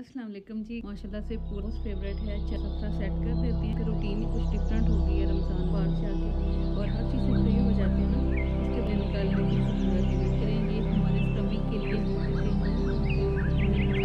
अस्सलाम वालेकुम जी। माशाल्लाह से पूरा फेवरेट है। सफरा सेट कर देते हैं। रूटीन ही कुछ डिफरेंट हो गई है रमज़ान बाहर से आके और हर चीज़ से फ्री हो जाते हैं ना। इसके दिन निकालने की ज़रूरत है करेंगे हमारे श्रमिक के लिए।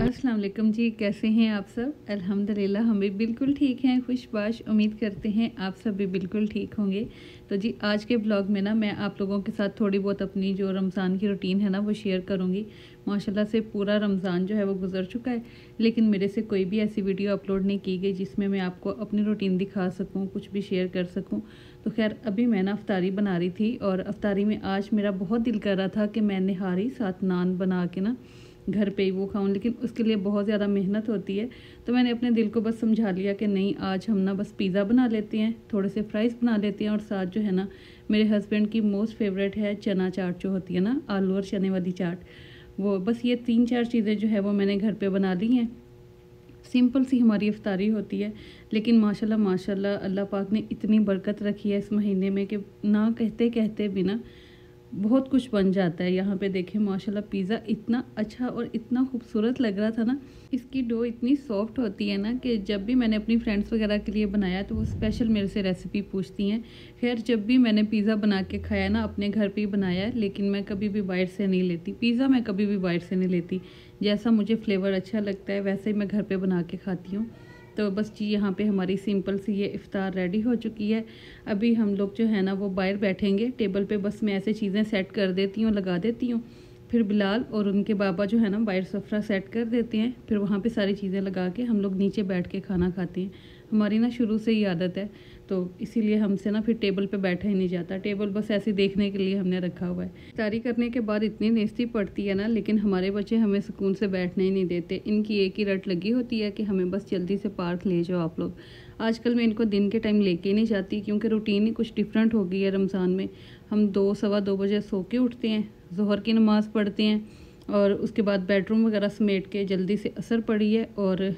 अस्सलाम वालेकुम जी, कैसे हैं आप सब? अल्हम्दुलिल्लाह हम भी बिल्कुल ठीक हैं, खुशबाश। उम्मीद करते हैं आप सब भी बिल्कुल ठीक होंगे। तो जी आज के ब्लॉग में ना मैं आप लोगों के साथ थोड़ी बहुत अपनी जो रमज़ान की रूटीन है ना वो शेयर करूंगी। माशाल्लाह से पूरा रमज़ान जो है वो गुजर चुका है, लेकिन मेरे से कोई भी ऐसी वीडियो अपलोड नहीं की गई जिसमें मैं आपको अपनी रूटीन दिखा सकूं, कुछ भी शेयर कर सकूं। तो खैर अभी मैं ना अफ्तारी बना रही थी और अफ्तारी में आज मेरा बहुत दिल कर रहा था कि मैं निहारी साथ नान बना के ना घर पे ही वो खाऊं, लेकिन उसके लिए बहुत ज़्यादा मेहनत होती है। तो मैंने अपने दिल को बस समझा लिया कि नहीं, आज हम ना बस पिज़्ज़ा बना लेते हैं, थोड़े से फ्राइज़ बना लेते हैं और साथ जो है ना मेरे हस्बैंड की मोस्ट फेवरेट है चना चाट, जो होती है ना आलू और चने वाली चाट। वो बस ये 3-4 चीज़ें जो है वो मैंने घर पे बना ली हैं। सिंपल सी हमारी इफ्तारी होती है, लेकिन माशाल्लाह माशाल्लाह अल्लाह पाक ने इतनी बरकत रखी है इस महीने में कि ना कहते कहते भी ना बहुत कुछ बन जाता है। यहाँ पे देखें माशाल्लाह पिज़्ज़ा इतना अच्छा और इतना खूबसूरत लग रहा था ना। इसकी डो इतनी सॉफ्ट होती है ना कि जब भी मैंने अपनी फ्रेंड्स वगैरह के लिए बनाया तो वो स्पेशल मेरे से रेसिपी पूछती हैं। खैर जब भी मैंने पिज़्ज़ा बना के खाया ना, अपने घर पे ही बनाया है, लेकिन मैं कभी भी बाहर से नहीं लेती पिज़्ज़ा। मैं कभी भी बाहर से नहीं लेती, जैसा मुझे फ्लेवर अच्छा लगता है वैसे ही मैं घर पर बना के खाती हूँ। तो बस जी यहाँ पे हमारी सिंपल सी ये इफ़्तार रेडी हो चुकी है। अभी हम लोग जो है ना वो बाहर बैठेंगे टेबल पे। बस मैं ऐसे चीज़ें सेट कर देती हूँ, लगा देती हूँ, फिर बिलाल और उनके बाबा जो है ना बाहर सफ़रा सेट कर देते हैं, फिर वहाँ पे सारी चीज़ें लगा के हम लोग नीचे बैठ के खाना खाते हैं। हमारी ना शुरू से ही आदत है, तो इसीलिए हमसे ना फिर टेबल पे बैठा ही नहीं जाता। टेबल बस ऐसे देखने के लिए हमने रखा हुआ है। इफ्तारी करने के बाद इतनी नेस्ती पड़ती है ना, लेकिन हमारे बच्चे हमें सुकून से बैठने ही नहीं देते। इनकी एक ही रट लगी होती है कि हमें बस जल्दी से पार्क ले जाओ आप लोग। आजकल मैं इनको दिन के टाइम लेके ही नहीं जाती, क्योंकि रूटीन ही कुछ डिफरेंट हो गई है रमज़ान में। हम 2-2:15 बजे सो के उठते हैं, ज़ोहर की नमाज़ पढ़ते हैं और उसके बाद बेडरूम वगैरह समेट के जल्दी से असर पड़ी है और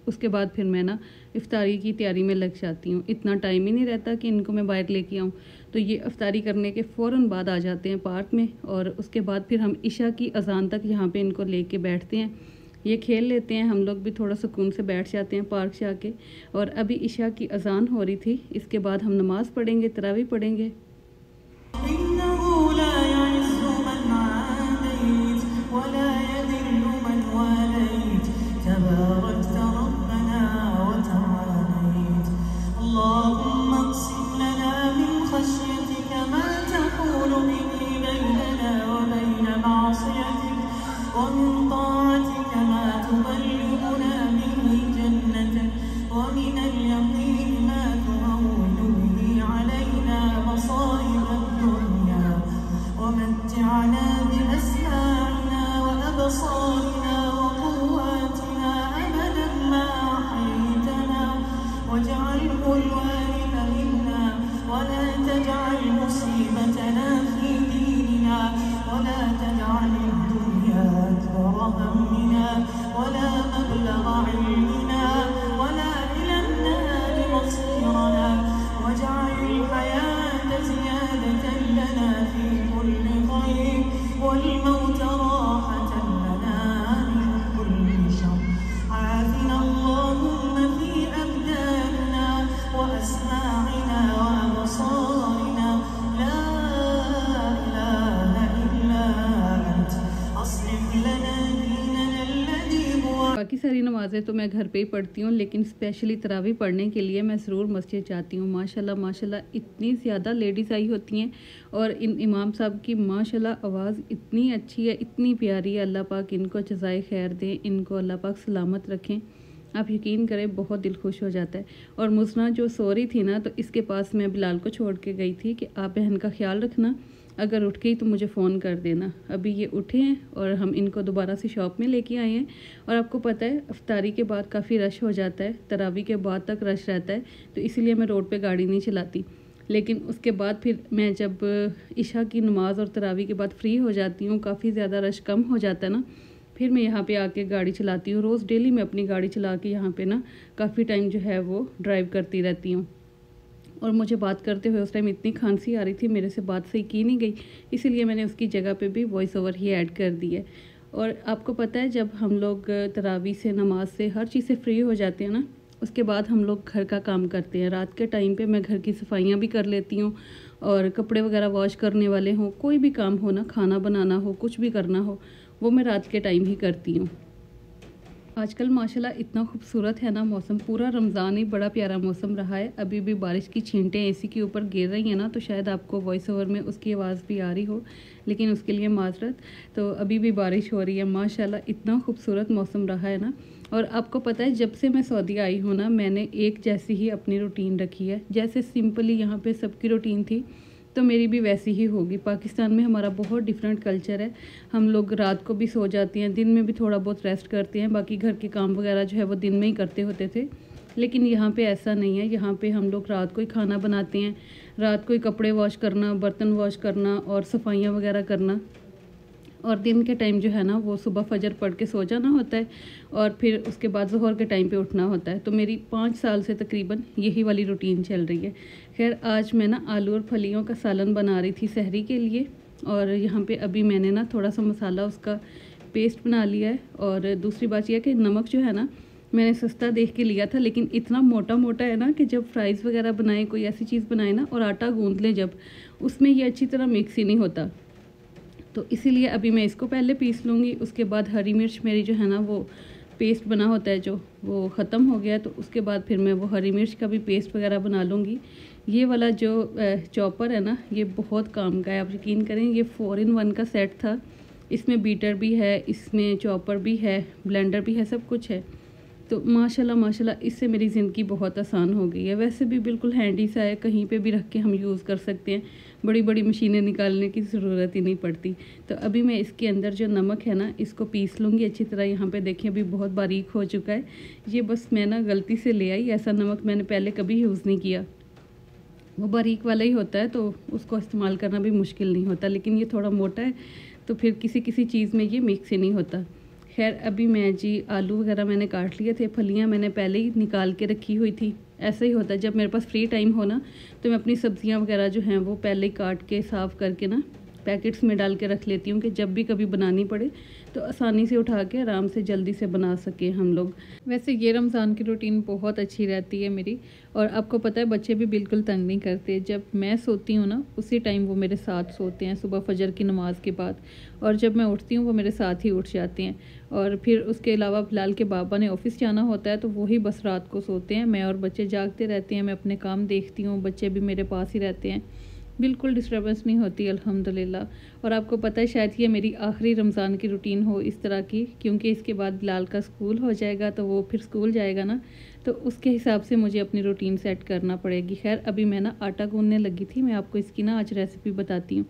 उसके बाद फिर मैं ना इफ्तारी की तैयारी में लग जाती हूँ। इतना टाइम ही नहीं रहता कि इनको मैं बाहर लेके आऊँ। तो ये इफ्तारी करने के फ़ौरन बाद आ जाते हैं पार्क में और उसके बाद फिर हम इशा की अज़ान तक यहाँ पे इनको लेके बैठते हैं। ये खेल लेते हैं, हम लोग भी थोड़ा सुकून से बैठ जाते हैं पार्क से आके। और अभी इशा की अज़ान हो रही थी, इसके बाद हम नमाज़ पढ़ेंगे, तरावी पढ़ेंगे। बाकी सारी नमाज़ें तो मैं घर पे ही पढ़ती हूँ, लेकिन स्पेशली तरावी पढ़ने के लिए मैं ज़रूर मस्जिद जाती हूँ। माशाल्लाह माशाल्लाह इतनी ज़्यादा लेडीज़ आई होती हैं और इन इमाम साहब की माशाल्लाह आवाज़ इतनी अच्छी है, इतनी प्यारी है। अल्लाह पाक इनको जज़ाए खैर दें, इनको अल्लाह पाक सलामत रखें। आप यकीन करें बहुत दिल खुश हो जाता है। और मुसना जो सो रही थी ना, तो इसके पास मैं बिलाल को छोड़ के गई थी कि आप बहन का ख्याल रखना, अगर उठ गई तो मुझे फ़ोन कर देना। अभी ये उठे हैं और हम इनको दोबारा से शॉप में लेके आए हैं। और आपको पता है इफ्तारी के बाद काफ़ी रश हो जाता है, तरावी के बाद तक रश रहता है, तो इसीलिए मैं रोड पे गाड़ी नहीं चलाती। लेकिन उसके बाद फिर मैं जब इशा की नमाज़ और तरावी के बाद फ्री हो जाती हूँ, काफ़ी ज़्यादा रश कम हो जाता है ना, फिर मैं यहाँ पे आके गाड़ी चलाती हूँ। रोज़ डेली मैं अपनी गाड़ी चला के यहाँ पे ना काफ़ी टाइम जो है वो ड्राइव करती रहती हूँ। और मुझे बात करते हुए उस टाइम इतनी खांसी आ रही थी, मेरे से बात सही की नहीं गई, इसीलिए मैंने उसकी जगह पे भी वॉइस ओवर ही ऐड कर दी है। और आपको पता है जब हम लोग तरावी से, नमाज से, हर चीज़ से फ्री हो जाते हैं ना, उसके बाद हम लोग घर का काम करते हैं। रात के टाइम पे मैं घर की सफाइयाँ भी कर लेती हूँ, और कपड़े वगैरह वॉश करने वाले हों, कोई भी काम हो ना, खाना बनाना हो, कुछ भी करना हो, वो मैं रात के टाइम ही करती हूँ। आजकल माशाल्लाह इतना खूबसूरत है ना मौसम, पूरा रमज़ान ही बड़ा प्यारा मौसम रहा है। अभी भी बारिश की छींटें एसी के ऊपर गिर रही हैं ना, तो शायद आपको वॉइस ओवर में उसकी आवाज़ भी आ रही हो, लेकिन उसके लिए माजरत। तो अभी भी बारिश हो रही है माशाल्लाह, इतना खूबसूरत मौसम रहा है ना। और आपको पता है जब से मैं सऊदी आई हूँ ना, मैंने एक जैसी ही अपनी रूटीन रखी है। जैसे सिंपली यहाँ पे सबकी रूटीन थी, तो मेरी भी वैसी ही होगी। पाकिस्तान में हमारा बहुत डिफरेंट कल्चर है। हम लोग रात को भी सो जाते हैं, दिन में भी थोड़ा बहुत रेस्ट करते हैं, बाकी घर के काम वगैरह जो है वो दिन में ही करते होते थे। लेकिन यहाँ पे ऐसा नहीं है। यहाँ पे हम लोग रात को ही खाना बनाते हैं, रात को ही कपड़े वॉश करना, बर्तन वॉश करना और सफाइयाँ वगैरह करना, और दिन के टाइम जो है ना वो सुबह फजर पढ़ के सो जाना होता है, और फिर उसके बाद ज़ोहर के टाइम पे उठना होता है। तो मेरी 5 साल से तकरीबन यही वाली रूटीन चल रही है। खैर आज मैं ना आलू और फलियों का सालन बना रही थी सहरी के लिए, और यहाँ पे अभी मैंने ना थोड़ा सा मसाला उसका पेस्ट बना लिया है। और दूसरी बात यह है कि नमक जो है ना मैंने सस्ता देख के लिया था, लेकिन इतना मोटा मोटा है ना कि जब फ्राइज़ वगैरह बनाए, कोई ऐसी चीज़ बनाए ना और आटा गूँध लें जब, उसमें ये अच्छी तरह मिक्स ही नहीं होता। तो इसीलिए अभी मैं इसको पहले पीस लूँगी। उसके बाद हरी मिर्च मेरी जो है ना वो पेस्ट बना होता है जो, वो ख़त्म हो गया, तो उसके बाद फिर मैं वो हरी मिर्च का भी पेस्ट वगैरह बना लूँगी। ये वाला जो चॉपर है ना, ये बहुत काम का है, आप यकीन करें। ये 4 in 1 का सेट था। इसमें बीटर भी है, इसमें चॉपर भी है, ब्लेंडर भी है, सब कुछ है। तो माशाल्लाह माशाल्लाह इससे मेरी ज़िंदगी बहुत आसान हो गई है। वैसे भी बिल्कुल हैंडी सा है, कहीं पे भी रख के हम यूज़ कर सकते हैं, बड़ी बड़ी मशीनें निकालने की ज़रूरत ही नहीं पड़ती। तो अभी मैं इसके अंदर जो नमक है ना इसको पीस लूँगी अच्छी तरह। यहाँ पे देखिए अभी बहुत बारीक हो चुका है ये, बस मैं ना गलती से ले आई। ऐसा नमक मैंने पहले कभी यूज़ नहीं किया, वो बारीक वाला ही होता है, तो उसको इस्तेमाल करना भी मुश्किल नहीं होता। लेकिन ये थोड़ा मोटा है, तो फिर किसी किसी चीज़ में ये मिक्स ही नहीं होता। खैर अभी मैं जी आलू वगैरह मैंने काट लिए थे, फलियां मैंने पहले ही निकाल के रखी हुई थी। ऐसा ही होता है जब मेरे पास फ्री टाइम हो ना, तो मैं अपनी सब्जियां वगैरह जो हैं वो पहले ही काट के साफ़ करके ना पैकेट्स में डाल के रख लेती हूँ कि जब भी कभी बनानी पड़े तो आसानी से उठा के आराम से जल्दी से बना सके हम लोग। वैसे ये रमज़ान की रूटीन बहुत अच्छी रहती है मेरी, और आपको पता है बच्चे भी बिल्कुल तंग नहीं करते। जब मैं सोती हूँ ना उसी टाइम वो मेरे साथ सोते हैं, सुबह फजर की नमाज़ के बाद, और जब मैं उठती हूँ वो मेरे साथ ही उठ जाते हैं। और फिर उसके अलावा फ़िलहाल के बाबा ने ऑफ़िस जाना होता है, तो वही बस रात को सोते हैं। मैं और बच्चे जागते रहते हैं, मैं अपने काम देखती हूँ, बच्चे भी मेरे पास ही रहते हैं, बिल्कुल डिस्टर्बेंस नहीं होती अल्हम्दुलिल्लाह। और आपको पता है शायद ये मेरी आखिरी रमज़ान की रूटीन हो इस तरह की, क्योंकि इसके बाद बिलाल का स्कूल हो जाएगा, तो वो फिर स्कूल जाएगा ना, तो उसके हिसाब से मुझे अपनी रूटीन सेट करना पड़ेगी। खैर अभी मैं ना आटा गूंदने लगी थी, मैं आपको इसकी ना आज रेसिपी बताती हूँ।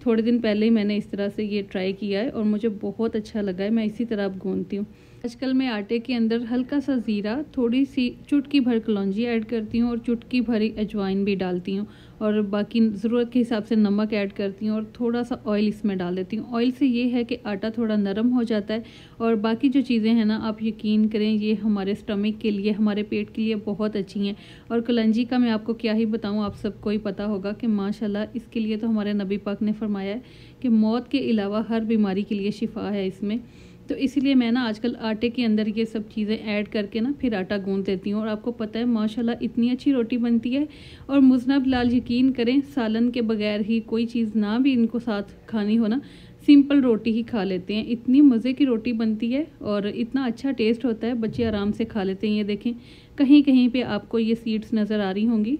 थोड़े दिन पहले ही मैंने इस तरह से ये ट्राई किया है और मुझे बहुत अच्छा लगा है। मैं इसी तरह अब गूंदती हूँ। आजकल मैं आटे के अंदर हल्का सा ज़ीरा, थोड़ी सी चुटकी भर कलौंजी ऐड करती हूँ और चुटकी भरी अजवाइन भी डालती हूँ, और बाकी ज़रूरत के हिसाब से नमक ऐड करती हूँ और थोड़ा सा ऑयल इसमें डाल देती हूँ। ऑयल से ये है कि आटा थोड़ा नरम हो जाता है, और बाकी जो चीज़ें हैं ना आप यकीन करें ये हमारे स्टमक के लिए, हमारे पेट के लिए बहुत अच्छी हैं। और कलौंजी का मैं आपको क्या ही बताऊँ, आप सबको ही पता होगा कि माशाल्लाह इसके लिए तो हमारे नबी पाक ने फरमाया है कि मौत के अलावा हर बीमारी के लिए शिफा है इसमें। तो इसीलिए मैं ना आजकल आटे के अंदर ये सब चीज़ें ऐड करके ना फिर आटा गूंद देती हूँ। और आपको पता है माशाल्लाह इतनी अच्छी रोटी बनती है। और मुज़ना बिलाल यकीन करें सालन के बगैर ही, कोई चीज़ ना भी इनको साथ खानी हो ना, सिंपल रोटी ही खा लेते हैं। इतनी मज़े की रोटी बनती है और इतना अच्छा टेस्ट होता है, बच्चे आराम से खा लेते हैं। ये देखें कहीं कहीं पे आपको ये सीड्स नज़र आ रही होंगी,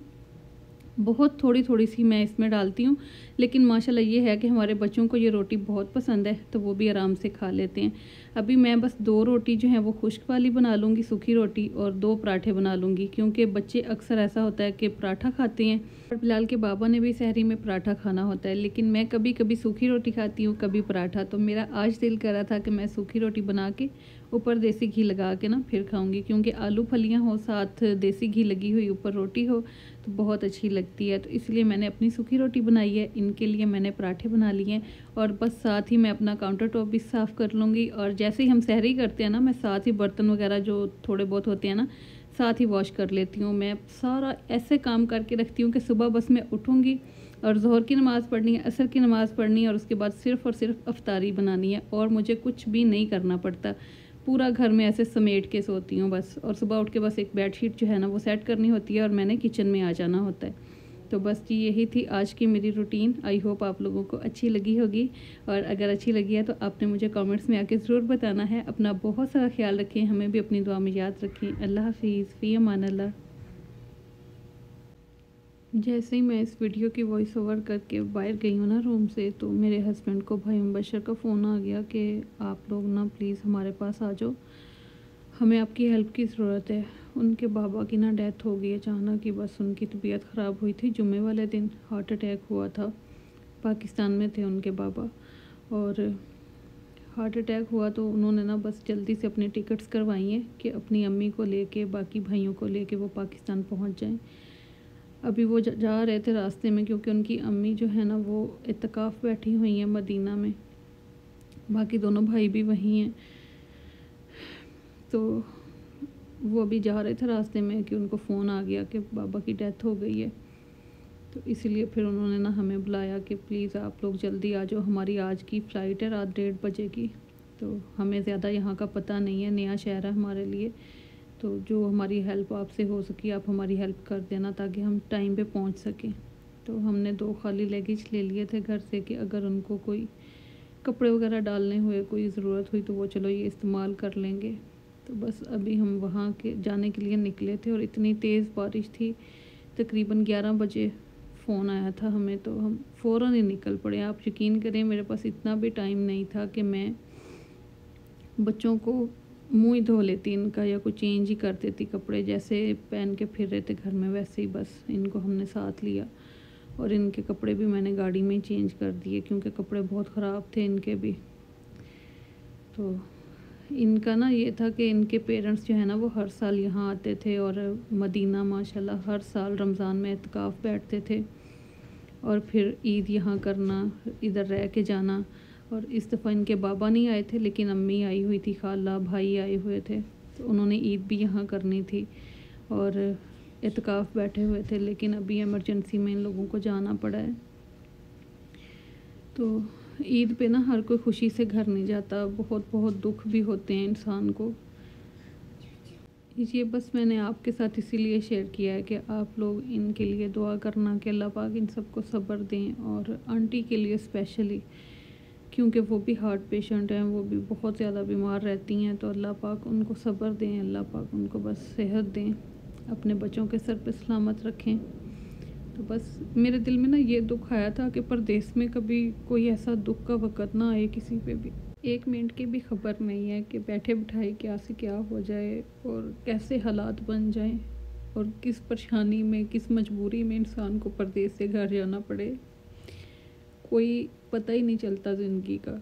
बहुत थोड़ी थोड़ी सी मैं इसमें डालती हूँ, लेकिन माशाल्लाह ये है कि हमारे बच्चों को ये रोटी बहुत पसंद है, तो वो भी आराम से खा लेते हैं। अभी मैं बस 2 रोटी जो है वो खुश्क वाली बना लूँगी, सूखी रोटी, और 2 पराठे बना लूँगी, क्योंकि बच्चे अक्सर ऐसा होता है कि पराठा खाते हैं। और बिलाल के बाबा ने भी सहरी में पराठा खाना होता है, लेकिन मैं कभी कभी सूखी रोटी खाती हूँ, कभी पराठा। तो मेरा आज दिल कर रहा था कि मैं सूखी रोटी बना के ऊपर देसी घी लगा के ना फिर खाऊंगी, क्योंकि आलू फलियां हो साथ देसी घी लगी हुई ऊपर रोटी हो तो बहुत अच्छी लगती है। तो इसलिए मैंने अपनी सूखी रोटी बनाई है, इनके लिए मैंने पराठे बना लिए हैं, और बस साथ ही मैं अपना काउंटर टॉप भी साफ़ कर लूँगी। और जैसे ही हम सहरी करते हैं ना, मैं साथ ही बर्तन वगैरह जो थोड़े बहुत होते हैं ना साथ ही वॉश कर लेती हूँ। मैं सारा ऐसे काम करके रखती हूँ कि सुबह बस मैं उठूँगी, और ज़ोहर की नमाज़ पढ़नी है, असर की नमाज़ पढ़नी है और उसके बाद सिर्फ़ और सिर्फ अफ्तारी बनानी है और मुझे कुछ भी नहीं करना पड़ता। पूरा घर में ऐसे समेट के सोती हूँ बस, और सुबह उठ के बस एक बेडशीट जो है ना वो सेट करनी होती है और मैंने किचन में आ जाना होता है। तो बस जी यही थी आज की मेरी रूटीन। आई होप आप लोगों को अच्छी लगी होगी, और अगर अच्छी लगी है तो आपने मुझे कमेंट्स में आके ज़रूर बताना है। अपना बहुत सारा ख्याल रखें, हमें भी अपनी दुआ में याद रखें। अल्लाह हाफिज़, फ़ी अमान अल्लाह। जैसे ही मैं इस वीडियो की वॉइस ओवर करके बाहर गई हूँ ना रूम से, तो मेरे हस्बैंड को भाई मुबशर का फ़ोन आ गया कि आप लोग ना प्लीज़ हमारे पास आ जाओ, हमें आपकी हेल्प की ज़रूरत है। उनके बाबा की ना डेथ हो गई अचानक ही, बस उनकी तबीयत ख़राब हुई थी जुम्मे वाले दिन, हार्ट अटैक हुआ था। पाकिस्तान में थे उनके बाबा, और हार्ट अटैक हुआ तो उन्होंने ना बस जल्दी से अपनी टिकट्स करवाई हैं कि अपनी अम्मी को लेके, बाकी भाइयों को लेके वो पाकिस्तान पहुंच जाएं। अभी वो जा रहे थे रास्ते में, क्योंकि उनकी अम्मी जो है ना वो इत्तकाफ़ बैठी हुई हैं मदीना में, बाकी दोनों भाई भी वहीं हैं। तो वो अभी जा रहे थे रास्ते में कि उनको फ़ोन आ गया कि बाबा की डेथ हो गई है। तो इसलिए फिर उन्होंने ना हमें बुलाया कि प्लीज़ आप लोग जल्दी आ जाओ, हमारी आज की फ़्लाइट है रात 1:30 बजे की। तो हमें ज़्यादा यहाँ का पता नहीं है, नया शहर है हमारे लिए, तो जो हमारी हेल्प आपसे हो सकी आप हमारी हेल्प कर देना ताकि हम टाइम पे पहुँच सकें। तो हमने 2 खाली लगेज ले लिए थे घर से कि अगर उनको कोई कपड़े वगैरह डालने हुए, कोई ज़रूरत हुई तो वो चलो ये इस्तेमाल कर लेंगे। तो बस अभी हम वहाँ के जाने के लिए निकले थे और इतनी तेज़ बारिश थी, तकरीबन 11 बजे फ़ोन आया था हमें, तो हम फ़ौरन ही निकल पड़े। आप यकीन करें मेरे पास इतना भी टाइम नहीं था कि मैं बच्चों को मुँह ही धो लेती इनका, या कुछ चेंज ही कर देती कपड़े, जैसे पहन के फिर रहे थे घर में वैसे ही बस इनको हमने साथ लिया। और इनके कपड़े भी मैंने गाड़ी में ही चेंज कर दिए क्योंकि कपड़े बहुत ख़राब थे इनके भी। तो इनका ना ये था कि इनके पेरेंट्स जो है ना वो हर साल यहाँ आते थे और मदीना माशाल्लाह हर साल रमज़ान में इत्काफ़ बैठते थे और फिर ईद यहाँ करना, इधर रह के जाना। और इस दफ़ा इनके बाबा नहीं आए थे लेकिन अम्मी आई हुई थी, खाला भाई आए हुए थे, तो उन्होंने ईद भी यहाँ करनी थी और इत्काफ़ बैठे हुए थे, लेकिन अभी इमरजेंसी में इन लोगों को जाना पड़ा है। तो ईद पे ना हर कोई खुशी से घर नहीं जाता, बहुत बहुत दुख भी होते हैं इंसान को। ये बस मैंने आपके साथ इसीलिए शेयर किया है कि आप लोग इनके लिए दुआ करना कि अल्लाह पाक इन सबको सब्र दें, और आंटी के लिए स्पेशली क्योंकि वो भी हार्ट पेशेंट हैं, वो भी बहुत ज़्यादा बीमार रहती हैं, तो अल्लाह पाक उनको सब्र दें, अल्लाह पाक उनको बस सेहत दें, अपने बच्चों के सर पे सलामत रखें। तो बस मेरे दिल में ना ये दुख आया था कि परदेश में कभी कोई ऐसा दुख का वक़्त ना आए किसी पे भी, 1 मिनट की भी खबर नहीं है कि बैठे बिठाए क्या से क्या हो जाए और कैसे हालात बन जाएं और किस परेशानी में, किस मजबूरी में इंसान को परदेश से घर जाना पड़े, कोई पता ही नहीं चलता ज़िंदगी का।